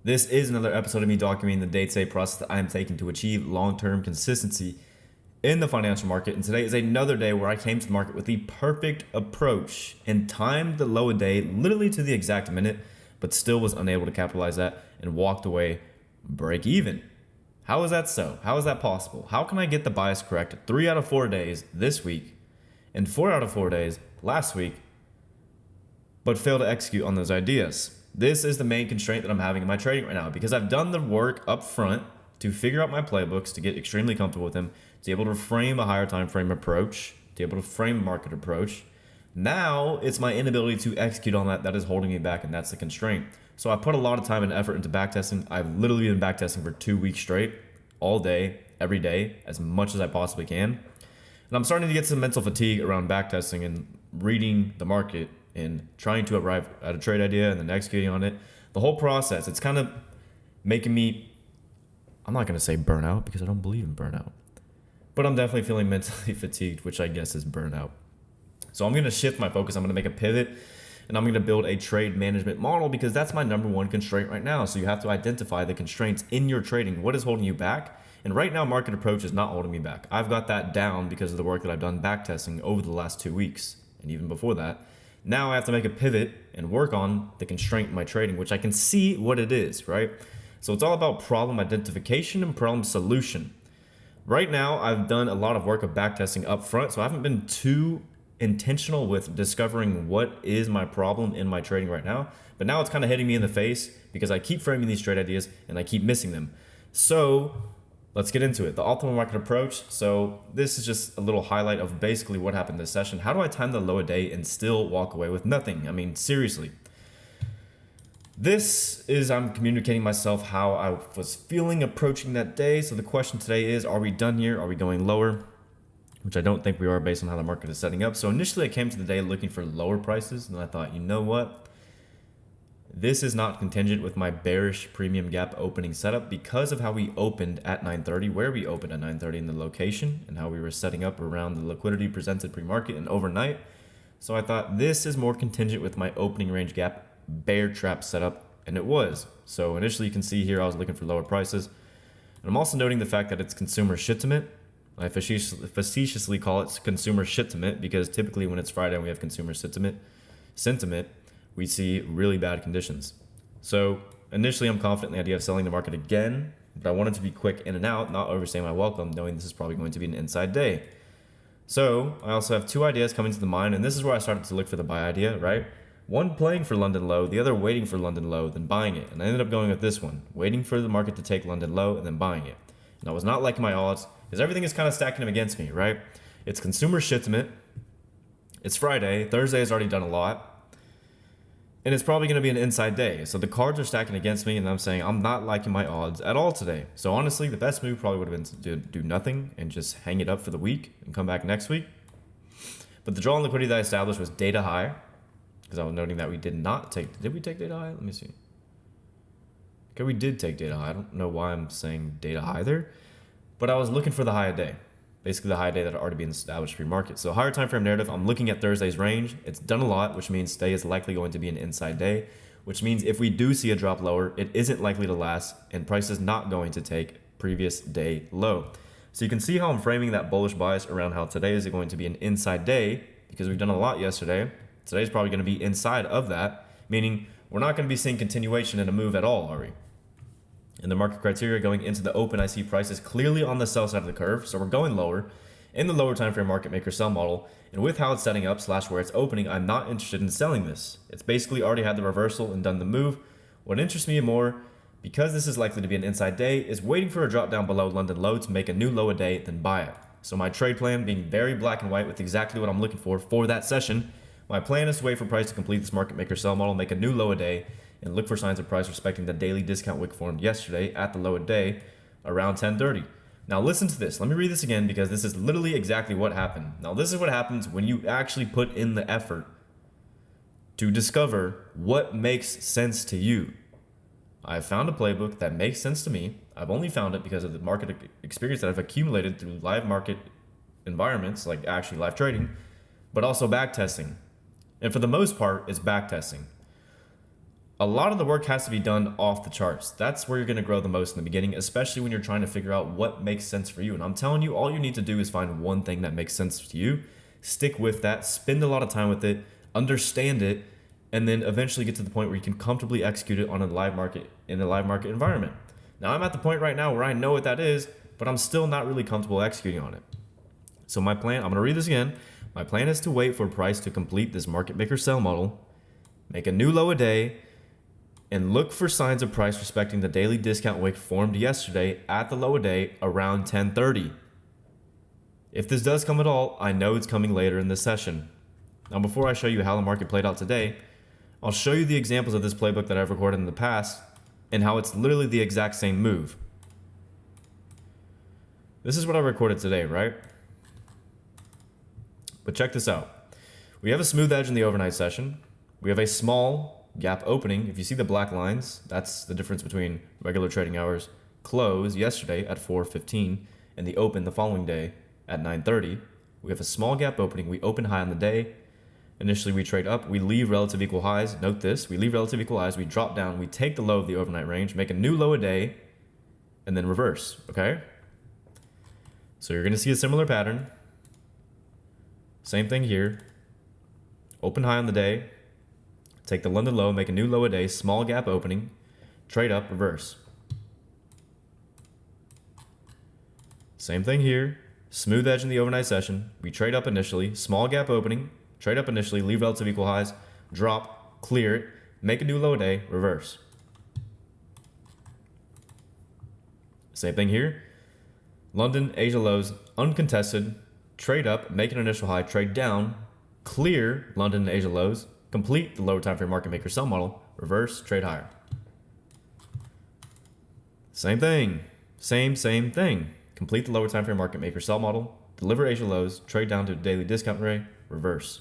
This is another episode of me documenting the day-to-day process that I am taking to achieve long-term consistency in the financial market. And today is another day where I came to the market with the perfect approach and timed the low a day literally to the exact minute, but still was unable to capitalize that and walked away break even. How is that so? How is that possible? How can I get the bias correct 3 out of 4 days this week and 4 out of 4 days last week, but fail to execute on those ideas? This is the main constraint that I'm having in my trading right now because I've done the work up front to figure out my playbooks, to get extremely comfortable with them, to be able to frame a higher time frame approach, to be able to frame a market approach. Now it's my inability to execute on that is holding me back, and that's the constraint. So I put a lot of time and effort into backtesting. I've literally been backtesting for 2 weeks straight, all day, every day, as much as I possibly can. And I'm starting to get some mental fatigue around backtesting and reading the market and trying to arrive at a trade idea and then executing on it. The whole process, it's kind of making me, I'm not going to say burnout because I don't believe in burnout, but I'm definitely feeling mentally fatigued, which I guess is burnout. So I'm going to shift my focus. I'm going to make a pivot and I'm going to build a trade management model because that's my number one constraint right now. So you have to identify the constraints in your trading. What is holding you back? And right now, market approach is not holding me back. I've got that down because of the work that I've done backtesting over the last 2 weeks. And even before that, now I have to make a pivot and work on the constraint in my trading, which I can see what it is, right? So it's all about problem identification and problem solution. Right now, I've done a lot of work of backtesting up front, so I haven't been too intentional with discovering what is my problem in my trading right now. But now it's kind of hitting me in the face because I keep framing these trade ideas and I keep missing them. So let's get into it. The optimal market approach. So this is just a little highlight of basically what happened this session. How do I time the low a day and still walk away with nothing? I mean, seriously. This is, I'm communicating myself how I was feeling approaching that day. So the question today is, are we done here? Are we going lower? Which I don't think we are based on how the market is setting up. So initially I came to the day looking for lower prices and I thought, you know what? This is not contingent with my bearish premium gap opening setup because of how we opened at 9:30, where we opened at 9:30 in the location and how we were setting up around the liquidity presented pre-market and overnight. So I thought this is more contingent with my opening range gap bear trap setup, and it was. So initially you can see here I was looking for lower prices. And I'm also noting the fact that it's consumer shipment. I facetiously call it consumer shipment because typically when it's Friday and we have consumer sentiment, we see really bad conditions. So initially I'm confident in the idea of selling the market again, but I wanted to be quick in and out, not overstay my welcome, knowing this is probably going to be an inside day. So I also have 2 ideas coming to the mind, and this is where I started to look for the buy idea, right? One playing for London low, the other waiting for London low, then buying it. And I ended up going with this one, waiting for the market to take London low and then buying it. And I was not liking my odds because everything is kind of stacking them against me, right? It's consumer shipment. It's Friday. Thursday has already done a lot. And it's probably going to be an inside day. So the cards are stacking against me, and I'm saying I'm not liking my odds at all today. So honestly, the best move probably would have been to do nothing and just hang it up for the week and come back next week. But the draw on liquidity that I established was data high, because I was noting that we did not take, did we take data high? Let me see. Okay, we did take data high. I don't know why I'm saying data high there, but I was looking for the high day. Basically the high day that had already been established pre-market. So higher time frame narrative, I'm looking at Thursday's range. It's done a lot, which means today is likely going to be an inside day, which means if we do see a drop lower, it isn't likely to last and price is not going to take previous day low. So you can see how I'm framing that bullish bias around how today is going to be an inside day because we've done a lot yesterday. Today's probably going to be inside of that, meaning we're not going to be seeing continuation in a move at all, are we? In the market criteria going into the open, I see prices clearly on the sell side of the curve, so we're going lower in the lower time frame market maker sell model. And with how it's setting up / where it's opening, I'm not interested in selling this. It's basically already had the reversal and done the move. What interests me more, because this is likely to be an inside day, is waiting for a drop down below London low to make a new low a day, then buy it. So my trade plan being very black and white with exactly what I'm looking for that session. My plan is to wait for price to complete this market maker sell model, make a new low a day, and look for signs of price respecting the daily discount wick formed yesterday at the low a day around 10:30. Now listen to this. Let me read this again because this is literally exactly what happened. Now this is what happens when you actually put in the effort to discover what makes sense to you. I've found a playbook that makes sense to me. I've only found it because of the market experience that I've accumulated through live market environments, like actually live trading, but also back testing. And for the most part, it's back testing. a lot of the work has to be done off the charts. That's where you're going to grow the most in the beginning, especially when you're trying to figure out what makes sense for you. And I'm telling you, all you need to do is find one thing that makes sense to you, stick with that, spend a lot of time with it, understand it, and then eventually get to the point where you can comfortably execute it on a live market in a live market environment. Now, I'm at the point right now where I know what that is, but I'm still not really comfortable executing on it. So my plan, I'm going to read this again. My plan is to wait for price to complete this market maker sell model, make a new low a day, and look for signs of price respecting the daily discount wick formed yesterday at the low a day around 10:30. If this does come at all, I know it's coming later in this session. Now, before I show you how the market played out today, I'll show you the examples of this playbook that I've recorded in the past and how it's literally the exact same move. This is what I recorded today, right? But check this out. We have a smooth edge in the overnight session. We have a small gap opening. If you see the black lines, that's the difference between regular trading hours close yesterday at 4:15 and the open the following day at 9:30. We have a small gap opening. We open high on the day. Initially, we trade up. We leave relative equal highs. Note this. We leave relative equal highs. We drop down. We take the low of the overnight range, make a new low a day, and then reverse. Okay? So you're going to see a similar pattern. Same thing here. Open high on the day. Take the London low, make a new low a day, small gap opening, trade up, reverse. Same thing here. Smooth edge in the overnight session. We trade up initially, small gap opening, trade up initially, leave relative equal highs, drop, clear it, make a new low a day, reverse. Same thing here. London, Asia lows, uncontested, trade up, make an initial high, trade down, clear London and Asia lows, complete the lower time frame market maker sell model, reverse, trade higher. Same thing. Same thing. Complete the lower time frame market maker sell model, deliver Asia lows, trade down to a daily discount rate, reverse.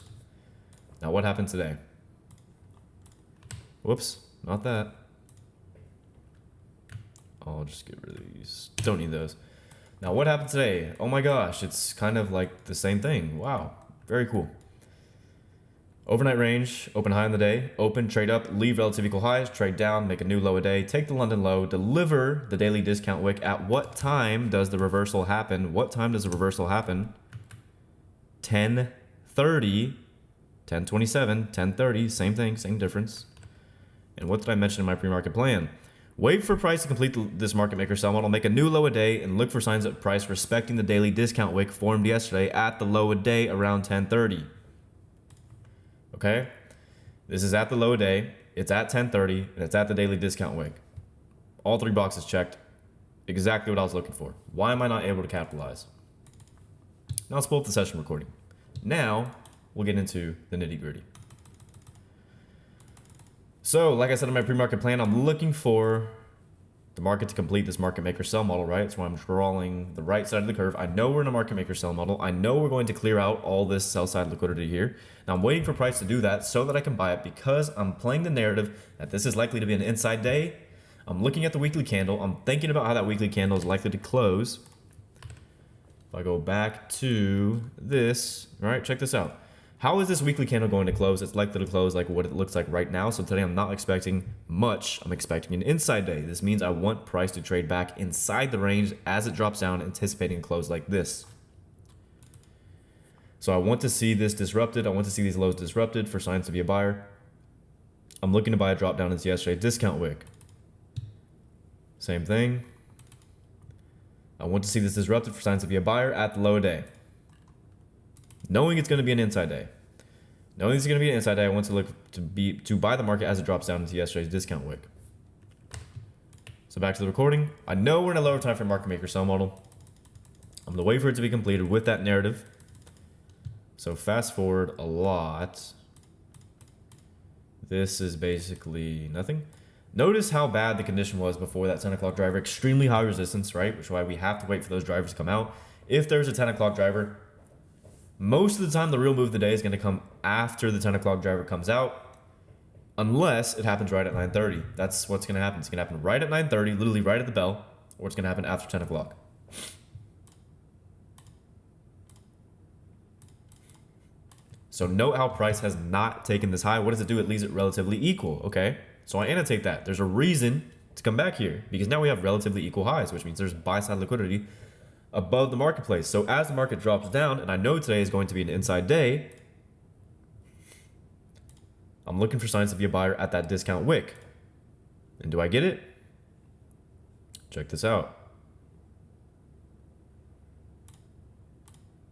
Now what happened today? Whoops, not that. I'll just get rid of these. Don't need those. Now what happened today? Oh my gosh, it's kind of like the same thing. Wow, very cool. Overnight range, open high on the day, open, trade up, leave relative equal highs, trade down, make a new low a day, take the London low, deliver the daily discount wick. At what time does the reversal happen? What time does the reversal happen? 10:30, 10:27, 10:30, same thing, same difference. And what did I mention in my pre-market plan? Wait for price to complete this market maker sell model, make a new low a day, and look for signs of price respecting the daily discount wick formed yesterday at the low a day around 10:30. Okay, this is at the low day, it's at 10:30, and it's at the daily discount wick. All three boxes checked. Exactly what I was looking for. Why am I not able to capitalize? Now let's pull up the session recording. Now we'll get into the nitty gritty. So, like I said in my pre-market plan, I'm looking for the market to complete this market maker sell model, right? So I'm drawing the right side of the curve. I know we're in a market maker sell model. I know we're going to clear out all this sell side liquidity here. Now I'm waiting for price to do that so that I can buy it because I'm playing the narrative that this is likely to be an inside day. I'm looking at the weekly candle. I'm thinking about how that weekly candle is likely to close. If I go back to this, all right, check this out. How is this weekly candle going to close? It's likely to close like what it looks like right now. So today I'm not expecting much. I'm expecting an inside day. This means I want price to trade back inside the range as it drops down, anticipating a close like this. So I want to see this disrupted. I want to see these lows disrupted for signs to be a buyer. I'm looking to buy a drop down into yesterday's discount wick. Same thing. I want to see this disrupted for signs to be a buyer at the low day. Knowing it's going to be an inside day. Knowing it's going to be an inside day, I want to look to buy the market as it drops down into yesterday's discount wick. So back to the recording. I know we're in a lower time frame market maker sell model. I'm going to wait for it to be completed with that narrative. So fast forward a lot. This is basically nothing. Notice how bad the condition was before that 10 o'clock driver. Extremely high resistance, right? Which is why we have to wait for those drivers to come out. If there's a 10 o'clock driver, most of the time the real move of the day is going to come after the 10 o'clock driver comes out, unless it happens right at 9:30. That's what's going to happen. It's going to happen right at 9:30, literally right at the bell, or it's going to happen after 10 o'clock. So note how price has not taken this high. What does it do? It leaves it relatively equal, okay? So I annotate that. There's a reason to come back here because now we have relatively equal highs, which means there's buy side liquidity above the marketplace. So as the market drops down, and I know today is going to be an inside day, I'm looking for signs to be a buyer at that discount wick. And do I get it? Check this out.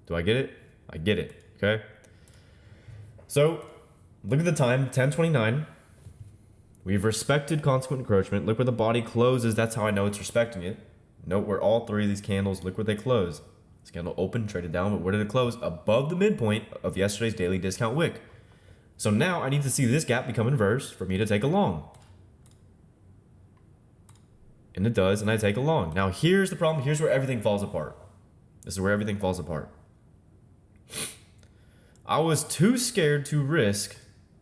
Do I get it? I get it, okay? So look at the time, 10:29. We've respected consequent encroachment. Look where the body closes. That's how I know it's respecting it. Note where all three of these candles, look where they close. This candle opened, traded down, but where did it close? Above the midpoint of yesterday's daily discount wick. So now I need to see this gap become inverse for me to take a long. And it does, and I take a long. Now here's the problem. Here's where everything falls apart. This is where everything falls apart. I was too scared to risk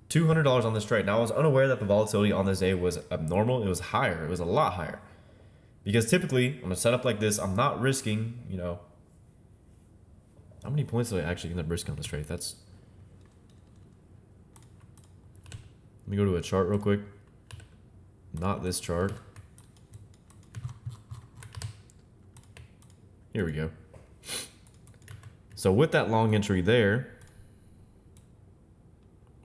$200 on this trade. Now I was unaware that the volatility on this day was abnormal. It was higher. It was a lot higher. Because typically, on a setup like this, I'm not risking, you know, how many points did I actually end up risking on this trade? Let me go to a chart real quick. Not this chart. Here we go. So with that long entry there,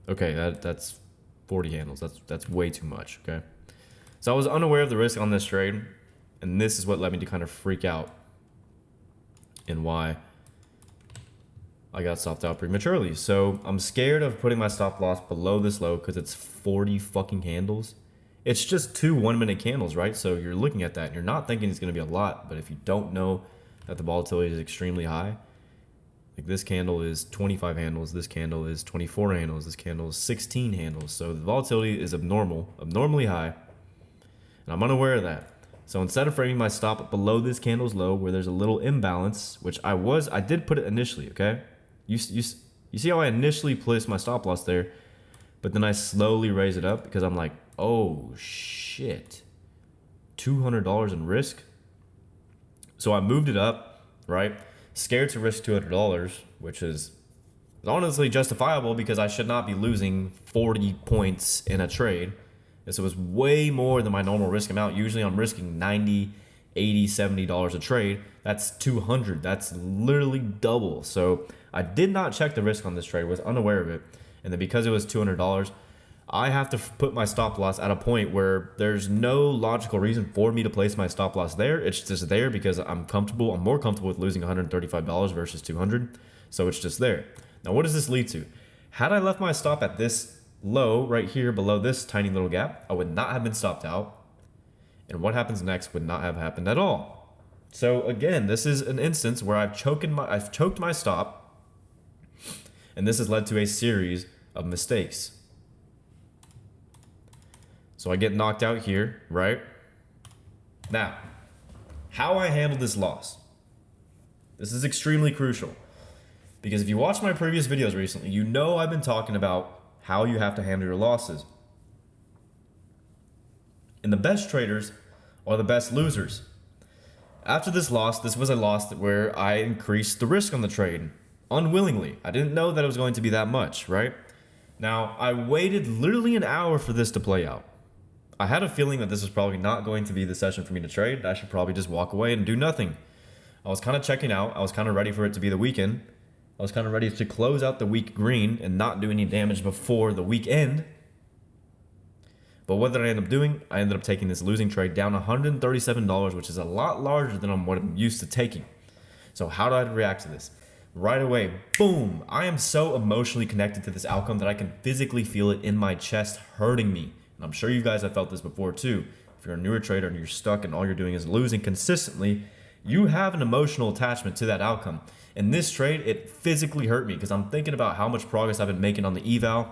okay, that's 40 handles. That's way too much, okay? So I was unaware of the risk on this trade, and this is what led me to kind of freak out and why I got stopped out prematurely. So I'm scared of putting my stop loss below this low because it's 40 fucking handles. It's just 2 1-minute candles, right? So you're looking at that and you're not thinking it's going to be a lot, but if you don't know that the volatility is extremely high, like this candle is 25 handles, this candle is 24 handles, this candle is 16 handles. So the volatility is abnormally high, and I'm unaware of that. So instead of framing my stop below this candle's low where there's a little imbalance, which I did put it initially, okay? You see how I initially placed my stop loss there, but then I slowly raise it up because I'm like, oh shit, $200 in risk. So I moved it up, right? Scared to risk $200, which is honestly justifiable because I should not be losing 40 points in a trade. This was way more than my normal risk amount. Usually I'm risking $90, $80, $70 a trade. That's $200. That's literally double. So I did not check the risk on this trade, was unaware of it. And then because it was $200, I have to put my stop loss at a point where there's no logical reason for me to place my stop loss there. It's just there because I'm comfortable. I'm more comfortable with losing $135 versus $200. So it's just there. Now, what does this lead to? Had I left my stop at this low right here below this tiny little gap, I would not have been stopped out. And what happens next would not have happened at all. So again, this is an instance where I've choked my stop, and this has led to a series of mistakes. So I get knocked out here, right? Now, how I handled this loss. This is extremely crucial. Because if you watched my previous videos recently, you know I've been talking about how you have to handle your losses. And the best traders are the best losers. After this loss, this was a loss where I increased the risk on the trade unwillingly. I didn't know that it was going to be that much, right? Now, I waited literally an hour for this to play out. I had a feeling that this was probably not going to be the session for me to trade. I should probably just walk away and do nothing. I was kind of checking out. I was kind of ready for it to be the weekend. I was kind of ready to close out the week green and not do any damage before the weekend. But what did I end up doing? I ended up taking this losing trade down $137, which is a lot larger than what I'm used to taking. So how do I react to this? Right away, boom. I am so emotionally connected to this outcome that I can physically feel it in my chest hurting me. And I'm sure you guys have felt this before too. If you're a newer trader and you're stuck and all you're doing is losing consistently, you have an emotional attachment to that outcome. In this trade, it physically hurt me because I'm thinking about how much progress I've been making on the eval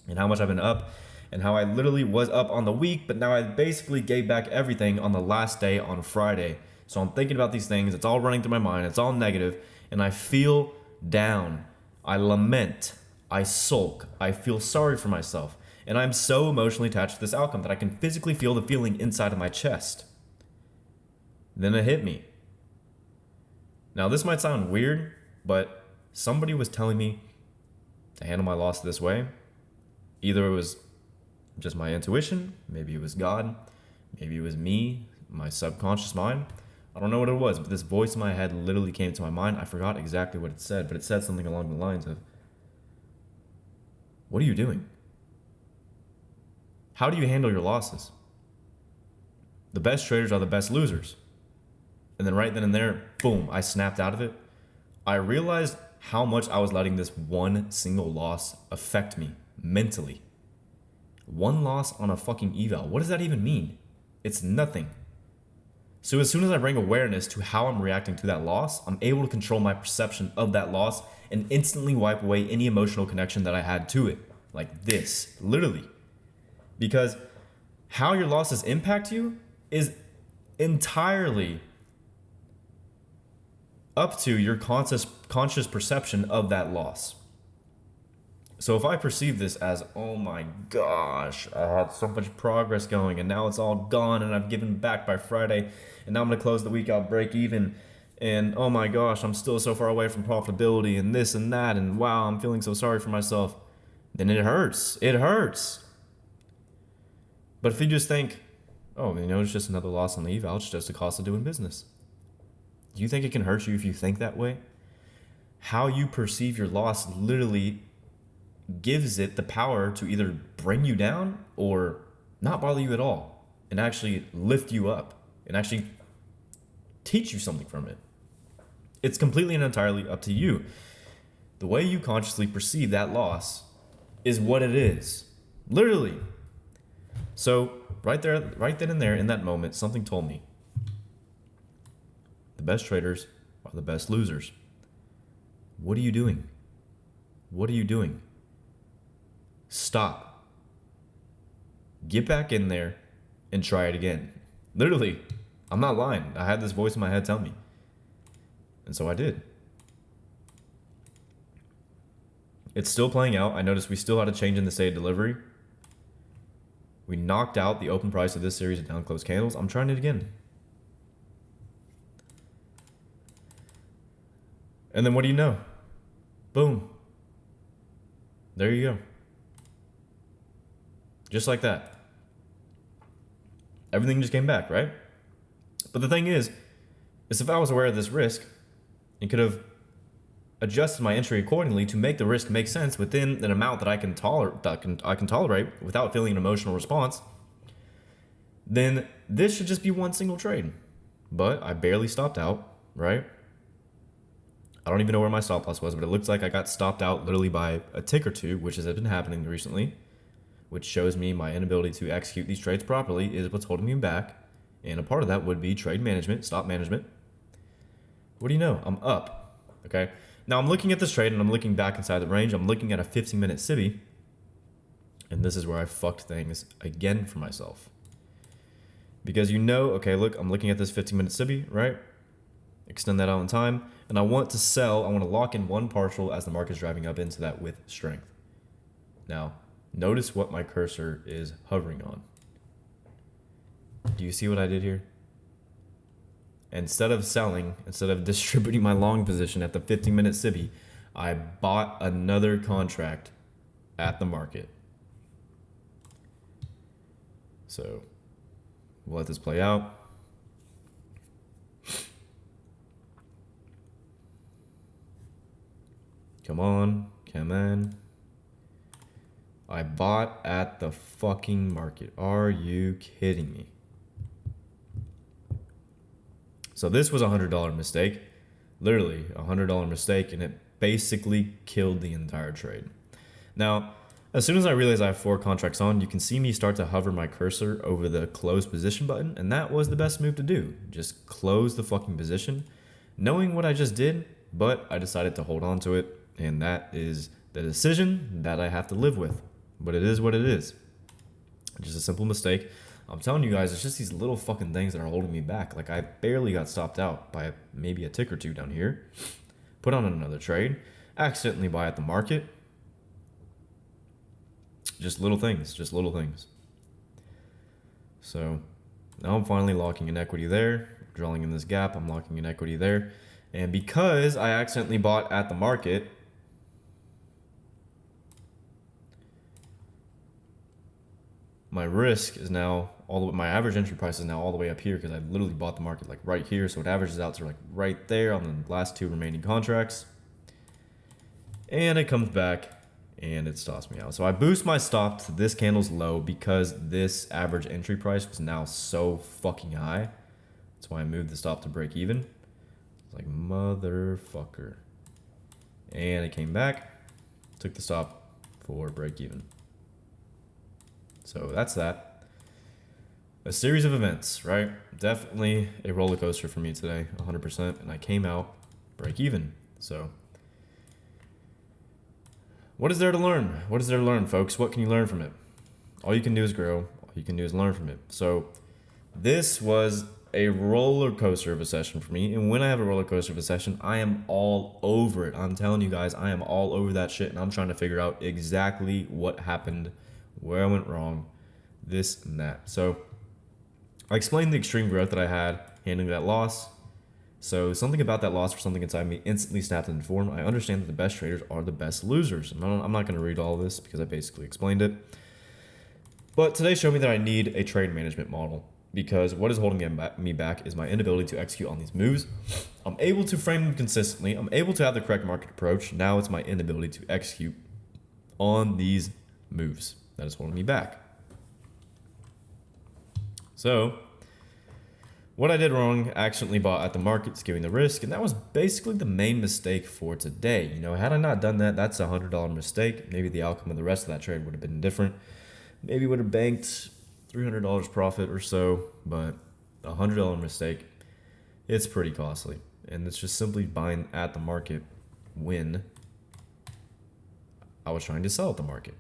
and how much I've been up and how I literally was up on the week, but now I basically gave back everything on the last day on Friday. So I'm thinking about these things. It's all running through my mind. It's all negative, and I feel down. I lament. I sulk. I feel sorry for myself. And I'm so emotionally attached to this outcome that I can physically feel the feeling inside of my chest. Then it hit me. Now, this might sound weird, but somebody was telling me to handle my loss this way. Either it was just my intuition. Maybe it was God. Maybe it was me, my subconscious mind. I don't know what it was, but this voice in my head literally came to my mind. I forgot exactly what it said, but it said something along the lines of, what are you doing? How do you handle your losses? The best traders are the best losers. And then right then and there, boom, I snapped out of it. I realized how much I was letting this one single loss affect me mentally. One loss on a fucking eval. What does that even mean? It's nothing. So as soon as I bring awareness to how I'm reacting to that loss, I'm able to control my perception of that loss and instantly wipe away any emotional connection that I had to it. Like this, literally. Because how your losses impact you is entirely up to your conscious perception of that loss. So if I perceive this as, oh my gosh, I had so much progress going and now it's all gone and I've given back by Friday and now I'm going to close the week out break even, and oh my gosh, I'm still so far away from profitability and this and that, and wow, I'm feeling so sorry for myself, then it hurts. It hurts. But if you just think, oh, it's just another loss on the eval, it's just the cost of doing business. Do you think it can hurt you if you think that way? How you perceive your loss literally gives it the power to either bring you down or not bother you at all and actually lift you up and actually teach you something from it. It's completely and entirely up to you. The way you consciously perceive that loss is what it is. Literally. So right then and there in that moment, something told me the best traders are the best losers. What are you doing? What are you doing? Stop. Get back in there and try it again. Literally, I'm not lying. I had this voice in my head tell me. And so I did. It's still playing out. I noticed we still had a change in the state of delivery. We knocked out the open price of this series of down close candles. I'm trying it again. And then what do you know? Boom. There you go. Just like that. Everything just came back, right? But the thing is if I was aware of this risk and could have adjusted my entry accordingly to make the risk make sense within an amount that I can tolerate without feeling an emotional response, then this should just be one single trade. But I barely stopped out, right? I don't even know where my stop loss was, but it looks like I got stopped out literally by a tick or two, which has been happening recently, which shows me my inability to execute these trades properly is what's holding me back. And a part of that would be trade management, stop management. What do you know? I'm up. Okay. Now I'm looking at this trade and I'm looking back inside the range. I'm looking at a 15-minute SIBI. And this is where I fucked things again for myself. Because okay, look, I'm looking at this 15-minute SIBI, right? Extend that out in time. And I want to sell. I want to lock in one partial as the market's driving up into that with strength. Now, notice what my cursor is hovering on. Do you see what I did here? Instead of selling, instead of distributing my long position at the 15-minute SIBI, I bought another contract at the market. So we'll let this play out. Come on, come on. I bought at the fucking market. Are you kidding me? So this was a $100 mistake, literally a $100 mistake, and it basically killed the entire trade. Now, as soon as I realized I have 4 contracts on, you can see me start to hover my cursor over the close position button, and that was the best move to do. Just close the fucking position, knowing what I just did, but I decided to hold on to it, and that is the decision that I have to live with. But it is what it is. Just a simple mistake. I'm telling you guys, it's just these little fucking things that are holding me back. Like, I barely got stopped out by maybe a tick or two down here. Put on another trade. Accidentally buy at the market. Just little things. Just little things. So, now I'm finally locking in equity there. Drawing in this gap, I'm locking in equity there. And because I accidentally bought at the market, my risk is now my average entry price is now all the way up here because I literally bought the market like right here. So it averages out to like right there on the last 2 remaining contracts. And it comes back and it stops me out. So I boost my stop to this candle's low because this average entry price was now so fucking high. That's why I moved the stop to break even. It's like, motherfucker. And it came back, took the stop for break even. So that's that. A series of events, right? Definitely a roller coaster for me today, 100%. And I came out break even. So what is there to learn? What is there to learn, folks? What can you learn from it? All you can do is grow. All you can do is learn from it. So this was a roller coaster of a session for me. And when I have a roller coaster of a session, I am all over it. I'm telling you guys, I am all over that shit. And I'm trying to figure out exactly what happened, where I went wrong, this and that. So I explained the extreme growth that I had handling that loss. So something about that loss for something inside me instantly snapped into form. I understand that the best traders are the best losers. And I'm not going to read all of this because I basically explained it. But today showed me that I need a trade management model because what is holding me back is my inability to execute on these moves. I'm able to frame them consistently. I'm able to have the correct market approach. Now it's my inability to execute on these moves that is holding me back. So what I did wrong, accidentally bought at the market, skewing the risk, and that was basically the main mistake for today. You know, had I not done that, that's a $100 mistake. Maybe the outcome of the rest of that trade would have been different. Maybe would have banked $300 profit or so, but a $100 mistake, it's pretty costly. And it's just simply buying at the market when I was trying to sell at the market.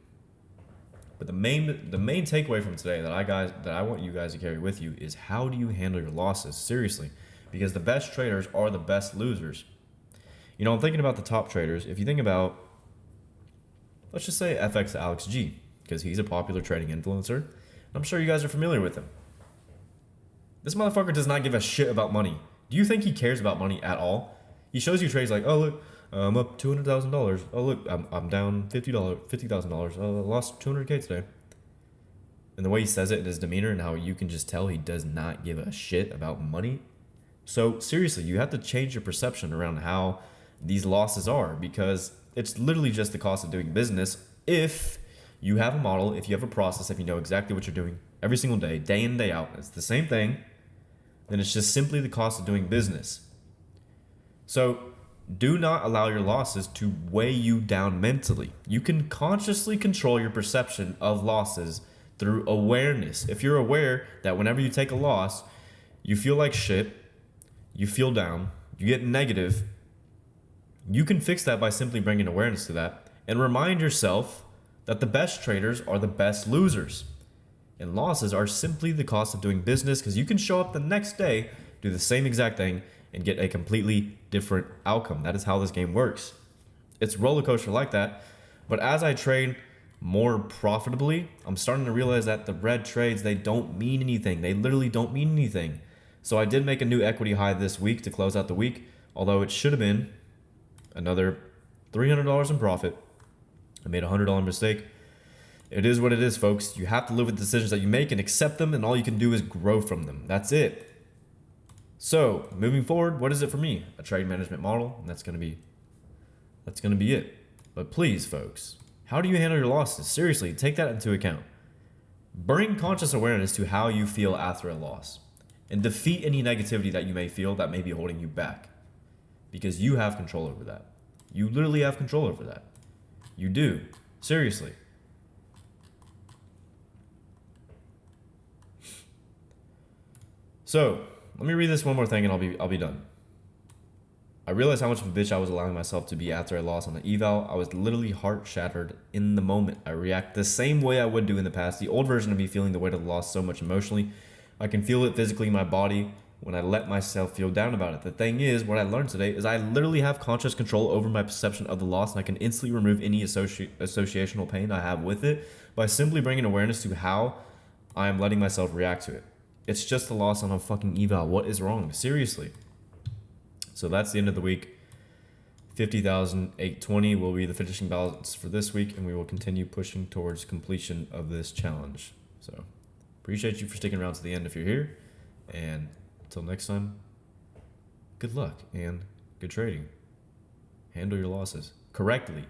But the main takeaway from today that I want you guys to carry with you is how do you handle your losses? Seriously, because the best traders are the best losers. You know, I'm thinking about the top traders. If you think about, let's just say FX Alex G, because he's a popular trading influencer. I'm sure you guys are familiar with him. This motherfucker does not give a shit about money. Do you think he cares about money at all? He shows you trades like, oh look, I'm up $200,000. Oh look, I'm down $50,000. I lost $200K today. And the way he says it in his demeanor and how you can just tell he does not give a shit about money. So seriously, you have to change your perception around how these losses are because it's literally just the cost of doing business. If you have a model, if you have a process, if you know exactly what you're doing every single day, day in, day out, it's the same thing, then it's just simply the cost of doing business. So do not allow your losses to weigh you down mentally. You can consciously control your perception of losses through awareness. If you're aware that whenever you take a loss, you feel like shit, you feel down, you get negative, you can fix that by simply bringing awareness to that and remind yourself that the best traders are the best losers. And losses are simply the cost of doing business because you can show up the next day, do the same exact thing, and get a completely different outcome. That is how this game works. It's roller coaster like that. But as I trade more profitably, I'm starting to realize that the red trades, they don't mean anything. They literally don't mean anything. So I did make a new equity high this week to close out the week, although it should have been another $300 in profit. I made a $100 mistake. It is what it is, folks. You have to live with the decisions that you make and accept them, and all you can do is grow from them. That's it. So moving forward, what is it for me? A trade management model, and that's gonna be it. But please, folks, how do you handle your losses? Seriously, take that into account. Bring conscious awareness to how you feel after a loss, and defeat any negativity that you may feel that may be holding you back, because you have control over that. You literally have control over that. You do. Seriously. So let me read this one more thing and I'll be done. I realized how much of a bitch I was allowing myself to be after I lost on the eval. I was literally heart shattered in the moment. I react the same way I would do in the past. The old version of me feeling the weight of the loss so much emotionally. I can feel it physically in my body when I let myself feel down about it. The thing is, what I learned today is I literally have conscious control over my perception of the loss, and I can instantly remove any associational pain I have with it by simply bringing awareness to how I am letting myself react to it. It's just a loss on a fucking eval. What is wrong? Seriously. So that's the end of the week. 50,820 will be the finishing balance for this week, and we will continue pushing towards completion of this challenge. So appreciate you for sticking around to the end if you're here. And until next time, good luck and good trading. Handle your losses correctly.